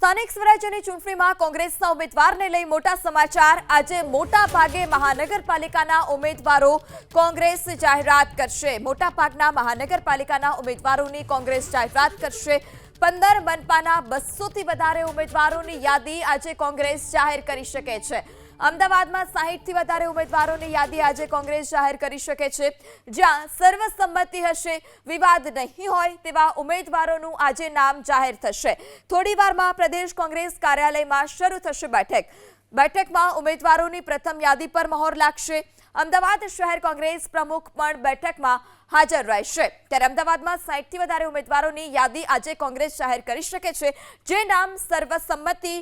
સ્થાનિક સ્વરાજ્યની ચૂંટણીમાં કોંગ્રેસના ઉમેદવારને લઈ મોટા સમાચાર। આજે મોટા ભાગે મહાનગરપાલિકાના ઉમેદવારો કોંગ્રેસ જાહેરાત કરશે। મોટા ભાગના મહાનગરપાલિકાના ઉમેદવારોની કોંગ્રેસ જાહેરાત કરશે। 15 મનપાના 200 થી વધારે ઉમેદવારોની યાદી આજે કોંગ્રેસ જાહેર કરી શકે છે। અમદાવાદમાં 60 થી વધારે ઉમેદવારોની યાદી આજે કોંગ્રેસ જાહેર કરી શકે છે, જ્યાં સર્વસંમતિ હશે, વિવાદ નહીં હોય તેવા ઉમેદવારોનું આજે નામ જાહેર થશે। થોડીવારમાં પ્રદેશ કોંગ્રેસ કાર્યાલયમાં શરૂ થશે બેઠકમાં ઉમેદવારોની પ્રથમ યાદી પર મહોર લાગશે। અમદાવાદ શહેર કોંગ્રેસ પ્રમુખ પણ બેઠકમાં હાજર રહેશે। ત્યારે અમદાવાદમાં 60 થી વધારે ઉમેદવારોની યાદી આજે કોંગ્રેસ જાહેર કરી શકે છે। જે નામ સર્વસંમતિ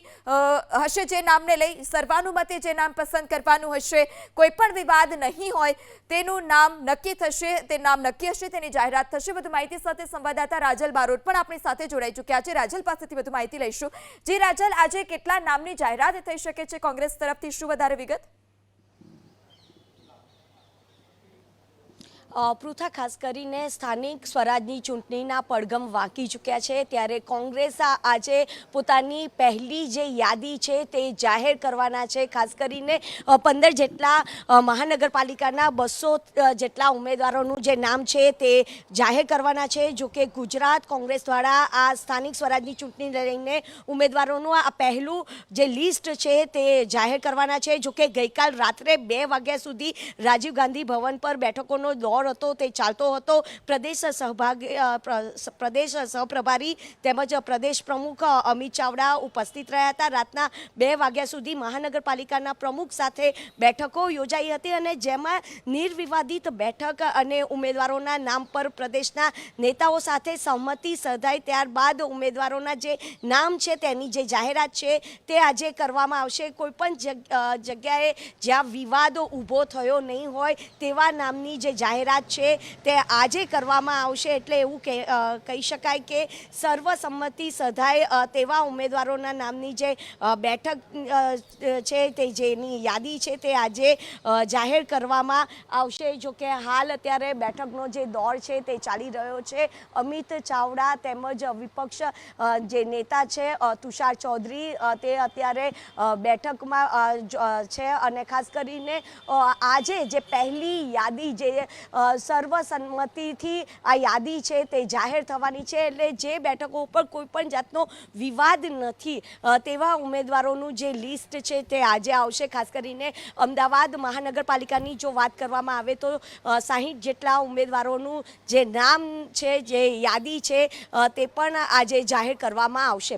હશે, જે નામને લઈ સર્વાનુમતે જે નામ પસંદ કરવાનું હશે, કોઈ પણ વિવાદ નહીં હોય તેનું નામ નક્કી થશે। તે નામ નક્કી હશે તેની જાહેરાત થશે। વધુ માહિતી સાથે સંવાદદાતા રાજલ બારોટ પણ આપણી સાથે જોડાઈ ચૂક્યા છે। રાજલ પાસેથી વધુ માહિતી લઈશું। જી રાજલ, આજે કેટલા નામની જાહેરાત થઈ શકે છે કોંગ્રેસ તરફથી, શું વધારે વિગત? પૃથા, ખાસ કરીને સ્થાનિક સ્વરાજની ચૂંટણીના પડઘમ વાંકી ચૂક્યા છે, ત્યારે કોંગ્રેસ આજે પોતાની પહેલી જે યાદી છે તે જાહેર કરવાના છે। ખાસ કરીને 15 જેટલા મહાનગરપાલિકાના 200 જેટલા ઉમેદવારોનું જે નામ છે તે જાહેર કરવાના છે। જો કે ગુજરાત કોંગ્રેસ દ્વારા આ સ્થાનિક સ્વરાજની ચૂંટણીને લઈને ઉમેદવારોનું આ પહેલું જે લિસ્ટ છે તે જાહેર કરવાના છે। જો કે ગઈકાલ રાત્રે 2 વાગ્યા સુધી રાજીવ ગાંધી ભવન પર બેઠકોનો દોર હતો તે ચાલતો હતો। પ્રદેશ સહપ્રભારી તેમજ પ્રદેશ પ્રમુખ અમિત ચાવડા ઉપસ્થિત રહ્યા હતા। રાતના 2 વાગ્યા સુધી મહાનગરપાલિકાના પ્રમુખ સાથે બેઠકો યોજાઈ હતી અને જેમાં નિર્વિવાદિત બેઠક અને ઉમેદવારોના નામ પર પ્રદેશના નેતાઓ સાથે સહમતિ સધાઈ। ત્યારબાદ ઉમેદવારોના જે નામ છે તેની જે જાહેરાત છે તે આજે કરવામાં આવશે। કોઈપણ જગ્યાએ જ્યાં વિવાદ ઊભો થયો નહીં હોય તેવા નામની જે જાહેરાત છે તે આજે કરવામાં આવશે। એટલે એવું કહી શકાય કે સર્વસંમતિ સધાય તેવા ઉમેદવારોના નામની જે બેઠક છે તે જેની યાદી છે તે આજે જાહેર કરવામાં આવશે। જો કે હાલ અત્યારે બેઠકનો જે દોર છે તે ચાલી રહ્યો છે। અમિત ચાવડા તેમજ વિપક્ષ જે નેતા છે તુષાર ચૌધરી તે અત્યારે બેઠકમાં છે અને ખાસ કરીને આજે જે પહેલી યાદી જે સર્વસંમતિથી આ યાદી છે તે જાહેર થવાની છે। એટલે જે બેઠકો ઉપર કોઈ પણ જાતનો વિવાદ નથી તેવા ઉમેદવારોનું જે લિસ્ટ છે તે આજે આવશે। ખાસ કરીને અમદાવાદ મહાનગરપાલિકાની જો વાત કરવામાં આવે તો 60 જેટલા ઉમેદવારોનું જે નામ છે, જે યાદી છે તે પણ આજે જાહેર કરવામાં આવશે।